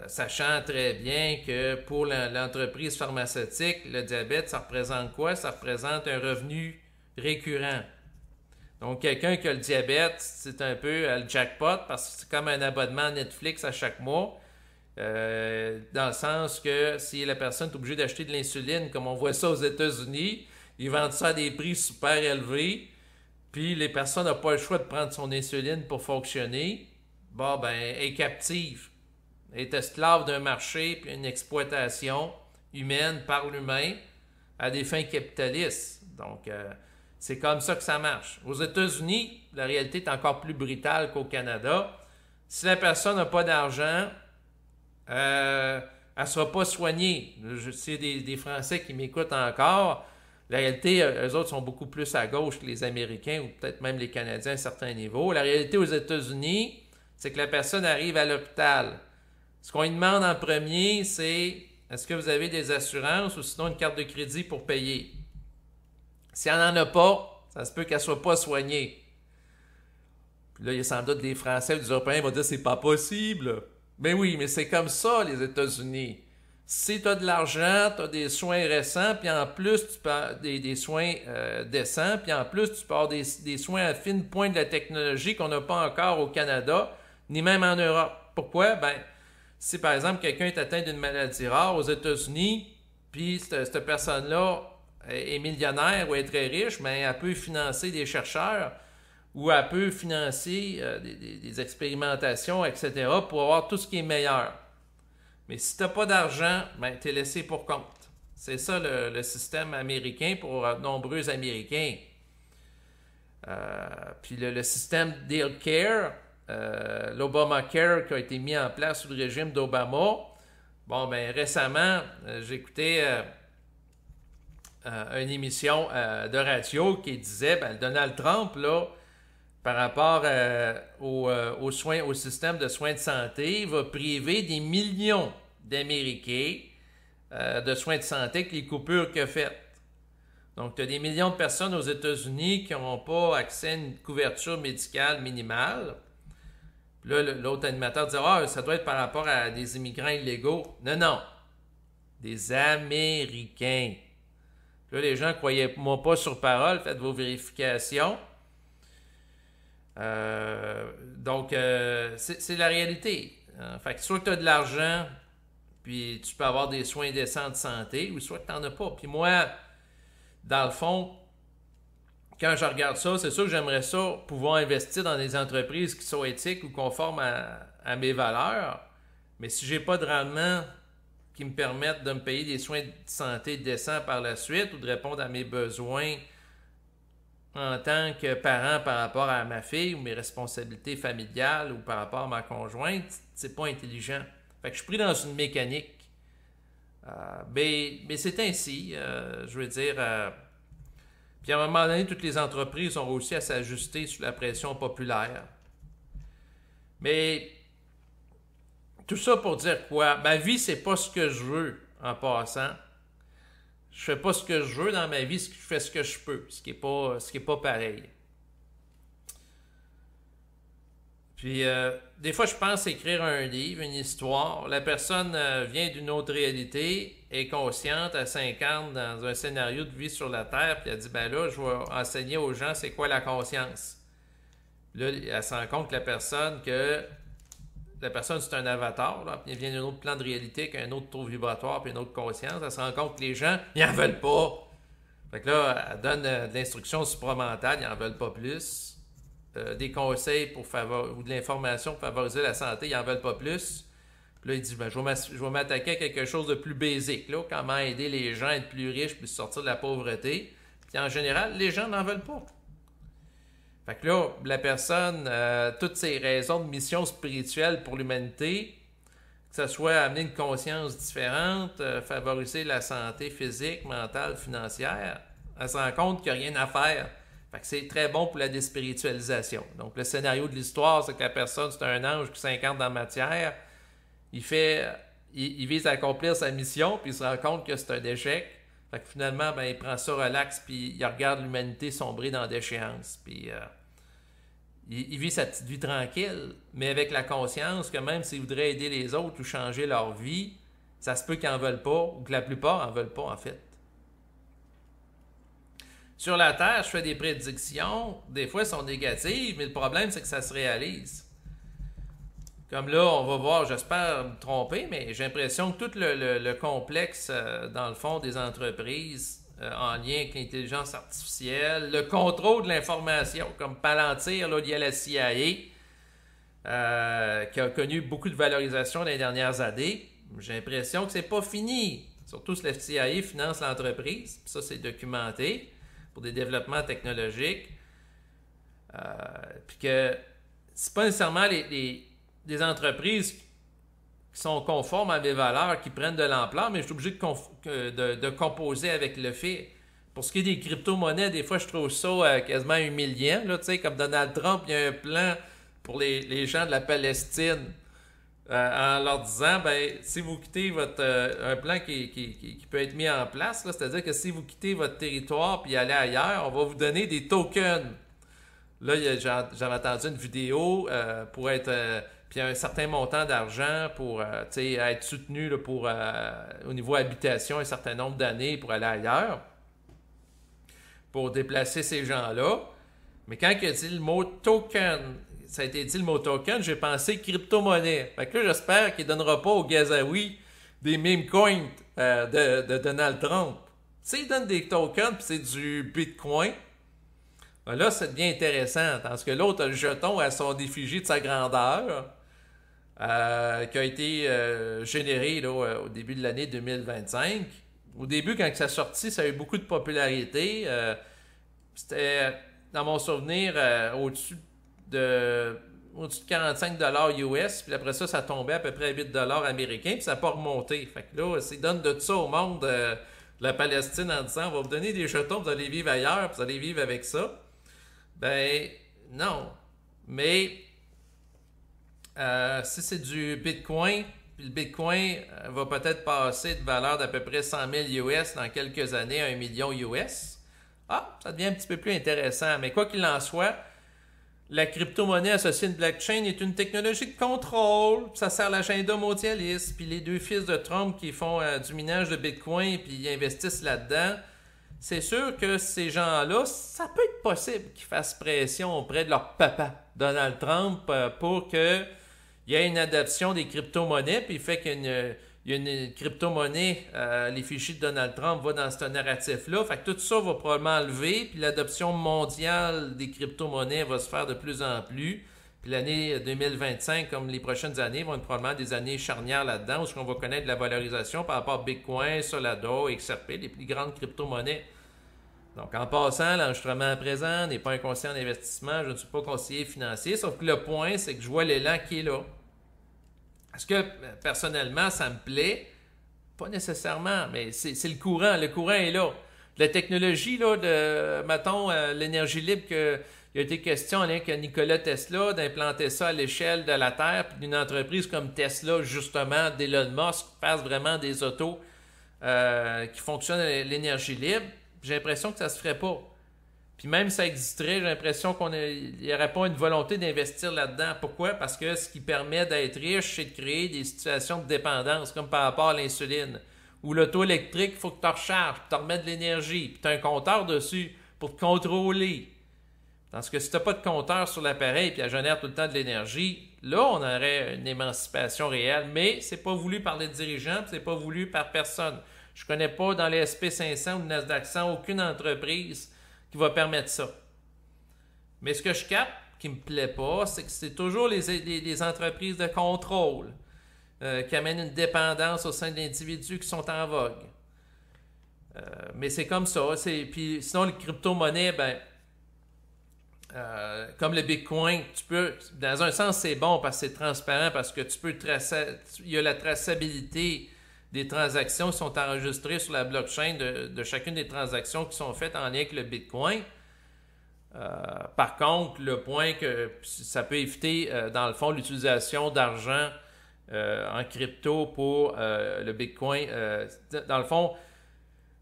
Speaker 1: Sachant très bien que pour l'entreprise pharmaceutique, le diabète, ça représente quoi? Ça représente un revenu récurrent. Donc, quelqu'un qui a le diabète, c'est un peu le jackpot parce que c'est comme un abonnement Netflix à chaque mois. Dans le sens que si la personne est obligée d'acheter de l'insuline, comme on voit ça aux États-Unis, ils vendent ça à des prix super élevés, puis les personnes n'ont pas le choix de prendre son insuline pour fonctionner. Bon, ben, elle est captive. Elle est esclave d'un marché puis une exploitation humaine par l'humain à des fins capitalistes. Donc, c'est comme ça que ça marche. Aux États-Unis, la réalité est encore plus brutale qu'au Canada. Si la personne n'a pas d'argent, elle ne sera pas soignée. Je sais des Français qui m'écoutent encore. La réalité, eux autres sont beaucoup plus à gauche que les Américains ou peut-être même les Canadiens à un certain niveau. La réalité aux États-Unis, c'est que la personne arrive à l'hôpital. Ce qu'on lui demande en premier, c'est est-ce que vous avez des assurances ou sinon une carte de crédit pour payer? Si elle n'en a pas, ça se peut qu'elle ne soit pas soignée. Puis là, il y a sans doute des Français ou des Européens qui vont dire c'est pas possible. Ben oui, mais c'est comme ça, les États-Unis. Si tu as de l'argent, tu as des soins récents, puis en plus, tu peux avoir des soins décents, puis en plus, tu peux avoir des soins à fine pointe de la technologie qu'on n'a pas encore au Canada, ni même en Europe. Pourquoi? Ben, si par exemple quelqu'un est atteint d'une maladie rare aux États-Unis, puis cette personne-là est millionnaire ou est très riche, ben, elle peut financer des chercheurs ou elle peut financer des expérimentations, etc., pour avoir tout ce qui est meilleur. Mais si tu n'as pas d'argent, ben, tu es laissé pour compte. C'est ça le système américain pour nombreux Américains. Puis le système d'Healthcare, l'Obamacare qui a été mis en place sous le régime d'Obama. Bon, ben récemment, j'écoutais une émission de radio qui disait, ben, Donald Trump, là, par rapport aux soins, au système de soins de santé, va priver des millions d'Américains de soins de santé avec les coupures qu'il a faites. Donc, tu as des millions de personnes aux États-Unis qui n'ont pas accès à une couverture médicale minimale. Puis là, l'autre animateur dit « Ah, ça doit être par rapport à des immigrants illégaux. » Non, non. Des Américains. Puis là, les gens ne croyaient-moi pas sur parole. Faites vos vérifications. Donc, c'est la réalité. Fait que soit que tu as de l'argent, puis tu peux avoir des soins décents de santé, ou soit que tu n'en as pas. Puis moi, dans le fond, quand je regarde ça, c'est sûr que j'aimerais ça pouvoir investir dans des entreprises qui sont éthiques ou conformes à mes valeurs. Mais si j'ai pas de rendement qui me permettent de me payer des soins de santé décents par la suite ou de répondre à mes besoins en tant que parent par rapport à ma fille ou mes responsabilités familiales ou par rapport à ma conjointe, c'est pas intelligent. Fait que je suis pris dans une mécanique. Mais c'est ainsi, je veux dire. Puis à un moment donné, toutes les entreprises ont réussi à s'ajuster sous la pression populaire. Mais tout ça pour dire quoi? Ma vie, c'est pas ce que je veux en passant. Je fais pas ce que je veux dans ma vie, je fais ce que je peux, ce qui est pas pareil. Puis, des fois, je pense écrire un livre, une histoire. La personne vient d'une autre réalité, est consciente, elle s'incarne dans un scénario de vie sur la Terre, puis elle dit, ben là, je vais enseigner aux gens c'est quoi la conscience. Là, elle se rend compte que la personne, c'est un avatar, là, puis elle vient d'un autre plan de réalité, qu'un autre taux vibratoire, puis une autre conscience. Elle se rend compte que les gens, ils n'en veulent pas. Fait que là, elle donne de l'instruction supramentale, ils n'en veulent pas plus. Des conseils ou de l'information pour favoriser la santé, ils n'en veulent pas plus. Puis là, il dit, ben, je vais m'attaquer à quelque chose de plus basique, là, comment aider les gens à être plus riches puis sortir de la pauvreté. Puis en général, les gens n'en veulent pas. Fait que là, la personne, toutes ses raisons de mission spirituelle pour l'humanité, que ce soit amener une conscience différente, favoriser la santé physique, mentale, financière, elle se rend compte qu'il n'y a rien à faire. Fait que c'est très bon pour la déspiritualisation. Donc, le scénario de l'histoire, c'est que la personne, c'est un ange qui s'incarne dans la matière. Il vise à accomplir sa mission, puis il se rend compte que c'est un échec. Fait que finalement, ben, il prend ça relax, puis il regarde l'humanité sombrer dans la déchéance. Puis il vit sa petite vie tranquille, mais avec la conscience que même s'il voudrait aider les autres ou changer leur vie, ça se peut qu'ils n'en veulent pas, ou que la plupart n'en veulent pas, en fait. Sur la Terre, je fais des prédictions. Des fois, elles sont négatives, mais le problème, c'est que ça se réalise. Comme là, on va voir, j'espère me tromper, mais j'ai l'impression que tout le complexe, dans le fond, des entreprises en lien avec l'intelligence artificielle, le contrôle de l'information, comme Palantir, là, il y a la CIA, qui a connu beaucoup de valorisation dans les dernières années. J'ai l'impression que c'est pas fini. Surtout si la CIA finance l'entreprise, puis ça, c'est documenté pour des développements technologiques. Puis que c'est pas nécessairement des entreprises qui sont conformes à mes valeurs, qui prennent de l'ampleur, mais je suis obligé de composer avec le fait. Pour ce qui est des crypto-monnaies, des fois, je trouve ça quasiment humiliant. Là, comme Donald Trump, il y a un plan pour les gens de la Palestine en leur disant, ben, si vous quittez un plan qui peut être mis en place, là, c'est-à-dire que si vous quittez votre territoire puis allez ailleurs, on va vous donner des tokens. Là, j'avais entendu une vidéo pour être... puis un certain montant d'argent pour être soutenu là, pour au niveau habitation un certain nombre d'années pour aller ailleurs, pour déplacer ces gens-là. Mais quand il a dit le mot token, ça a été dit le mot token, j'ai pensé crypto-monnaie. Fait que là, j'espère qu'il ne donnera pas au Gazaoui des meme coins de Donald Trump. S'il donne des tokens puis c'est du Bitcoin, ben là, ça devient intéressant. Parce que l'autre a le jeton à son effigie de sa grandeur qui a été généré là, au début de l'année 2025. Au début, quand ça sortit, ça a eu beaucoup de popularité. C'était, dans mon souvenir, au-dessus de 45 US, puis après ça, ça tombait à peu près à 8 américains, puis ça n'a pas remonté. Fait que là, c'est donne de ça au monde de la Palestine en disant, on va vous donner des jetons, vous allez vivre ailleurs, puis vous allez vivre avec ça. Ben, non. Mais, si c'est du Bitcoin, puis le Bitcoin va peut-être passer de valeur d'à peu près 100 000 US dans quelques années à 1 million US, ça devient un petit peu plus intéressant. Mais quoi qu'il en soit, la crypto-monnaie associée à une blockchain est une technologie de contrôle. Ça sert à l'agenda mondialiste. Puis les deux fils de Trump qui font du minage de Bitcoin puis ils investissent là-dedans, c'est sûr que ces gens-là, ça peut être possible qu'ils fassent pression auprès de leur papa, Donald Trump, pour qu'il y ait une adoption des crypto-monnaies. Puis il fait qu'il y a une crypto-monnaie, les fichiers de Donald Trump vont dans ce narratif-là. Fait que tout ça va probablement enlever, puis l'adoption mondiale des crypto-monnaies va se faire de plus en plus. Puis l'année 2025, comme les prochaines années, vont être probablement des années charnières là-dedans, où on va connaître la valorisation par rapport à Bitcoin, Solana, XRP, les plus grandes crypto-monnaies. Donc, en passant, l'enregistrement présent n'est pas un conseiller en investissement, je ne suis pas conseiller financier, sauf que le point, c'est que je vois l'élan qui est là. Est-ce que, personnellement, ça me plaît? Pas nécessairement, mais c'est le courant. Le courant est là. La technologie, là, mettons, l'énergie libre, il y a été question en lien avec Nikola Tesla d'implanter ça à l'échelle de la Terre, puis d'une entreprise comme Tesla, justement, d'Elon Musk, fasse vraiment des autos qui fonctionnent à l'énergie libre. J'ai l'impression que ça se ferait pas. Puis même si ça existerait, j'ai l'impression qu'il n'y aurait pas une volonté d'investir là-dedans. Pourquoi? Parce que ce qui permet d'être riche, c'est de créer des situations de dépendance, comme par rapport à l'insuline. Ou l'auto électrique, il faut que tu recharges, puis tu remets de l'énergie, puis tu as un compteur dessus pour te contrôler. Parce que si tu n'as pas de compteur sur l'appareil, puis elle génère tout le temps de l'énergie, là, on aurait une émancipation réelle. Mais c'est pas voulu par les dirigeants, c'est pas voulu par personne. Je ne connais pas dans les SP500 ou le Nasdaq 100 aucune entreprise qui va permettre ça. Mais ce que je capte, qui ne me plaît pas, c'est que c'est toujours les entreprises de contrôle qui amènent une dépendance au sein de l'individu qui sont en vogue. Mais c'est comme ça. Puis sinon, les crypto-monnaies, comme le Bitcoin, tu peux, dans un sens, c'est bon parce que c'est transparent, parce que tu peux tracer, il y a la traçabilité des transactions qui sont enregistrées sur la blockchain de chacune des transactions qui sont faites en lien avec le Bitcoin. Par contre, le point que ça peut éviter, dans le fond, l'utilisation d'argent en crypto pour le Bitcoin. Dans le fond,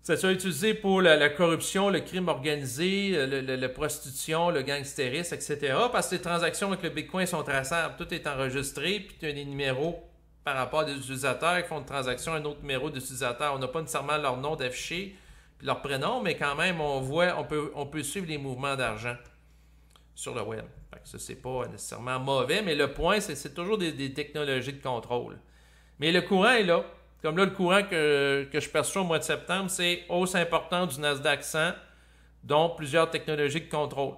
Speaker 1: ça sera utilisé pour la corruption, le crime organisé, la prostitution, le gangstérisme, etc. Parce que les transactions avec le Bitcoin sont traçables. Tout est enregistré, puis tu as des numéros par rapport à des utilisateurs qui font une transaction, un autre numéro d'utilisateur. On n'a pas nécessairement leur nom d'affiché, puis leur prénom, mais quand même, on peut suivre les mouvements d'argent sur le web. Fait que ça, c'est pas nécessairement mauvais, mais le point, c'est toujours des technologies de contrôle. Mais le courant est là. Comme là, le courant que je perçois au mois de septembre, c'est hausse importante du Nasdaq 100, dont plusieurs technologies de contrôle.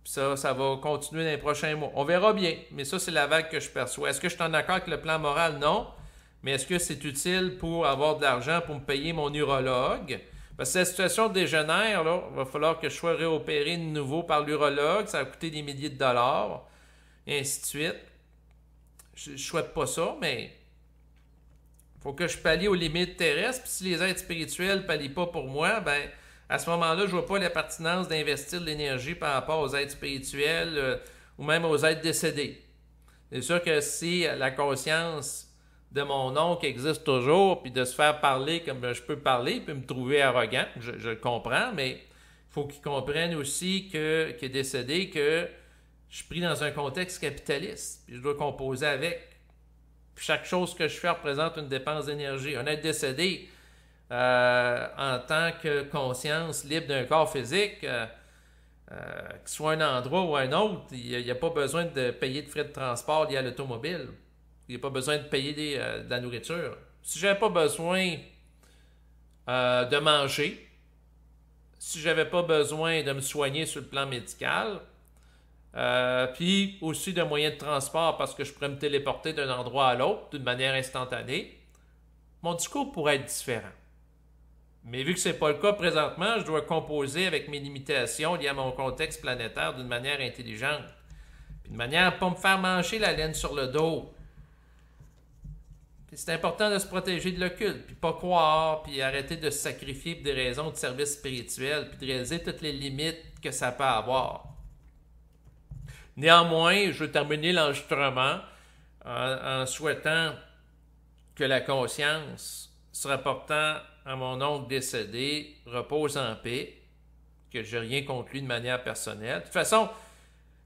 Speaker 1: Puis ça va continuer dans les prochains mois. On verra bien, mais ça, c'est la vague que je perçois. Est-ce que je suis en accord avec le plan moral? Non. Mais est-ce que c'est utile pour avoir de l'argent pour me payer mon urologue? Parce que si la situation dégénère, là, il va falloir que je sois réopéré de nouveau par l'urologue. Ça va coûter des milliers de dollars, et ainsi de suite. Je ne souhaite pas ça, mais il faut que je pallie aux limites terrestres. Puis si les êtres spirituels ne pallient pas pour moi, à ce moment-là, je ne vois pas la pertinence d'investir de l'énergie par rapport aux êtres spirituels ou même aux êtres décédés. C'est sûr que si la conscience de mon oncle existe toujours, puis de se faire parler comme je peux parler, il peut me trouver arrogant, je le comprends, mais il faut qu'il comprenne aussi qu'il est décédé, que je suis pris dans un contexte capitaliste, puis je dois composer avec. Puis chaque chose que je fais représente une dépense d'énergie. Un être décédé, en tant que conscience libre d'un corps physique, que ce soit un endroit ou un autre, il n'y a pas besoin de payer de frais de transport liés à l'automobile. Il n'y a pas besoin de payer de la nourriture. Si je n'avais pas besoin de manger, si je n'avais pas besoin de me soigner sur le plan médical, puis aussi de moyens de transport parce que je pourrais me téléporter d'un endroit à l'autre d'une manière instantanée, mon discours pourrait être différent. Mais vu que ce n'est pas le cas présentement, je dois composer avec mes limitations liées à mon contexte planétaire d'une manière intelligente. Puis de manière à ne pas me faire manger la laine sur le dos. Puis c'est important de se protéger de l'occulte, puis pas croire, puis arrêter de se sacrifier pour des raisons de service spirituel, puis de réaliser toutes les limites que ça peut avoir. Néanmoins, je veux terminer l'enregistrement en souhaitant que la conscience se rapportant à mon oncle décédé repose en paix, que je n'ai rien contre lui de manière personnelle. De toute façon,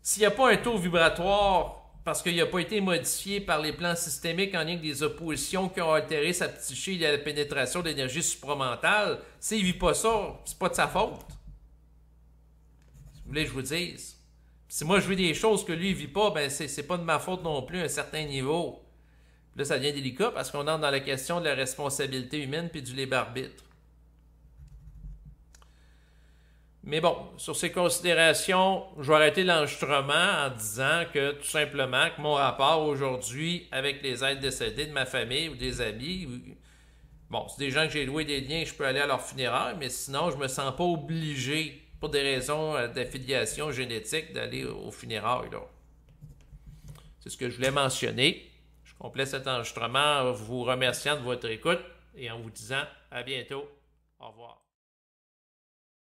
Speaker 1: s'il n'y a pas un taux vibratoire parce qu'il n'a pas été modifié par les plans systémiques en lien avec des oppositions qui ont altéré sa psyché et la pénétration d'énergie supramentale, s'il ne vit pas ça, c'est pas de sa faute. Si vous voulez que je vous dise. Si moi je vis des choses que lui ne vit pas, ben c'est pas de ma faute non plus à un certain niveau. Là, ça devient délicat parce qu'on entre dans la question de la responsabilité humaine puis du libre arbitre. Mais bon, sur ces considérations, je vais arrêter l'enregistrement en disant que tout simplement que mon rapport aujourd'hui avec les êtres décédés de ma famille ou des amis, bon, c'est des gens que j'ai loué des liens, je peux aller à leur funérailles, mais sinon, je me sens pas obligé, pour des raisons d'affiliation génétique, d'aller aux funérailles. Là. C'est ce que je voulais mentionner. Je complète cet enregistrement en vous remerciant de votre écoute et en vous disant à bientôt. Au revoir.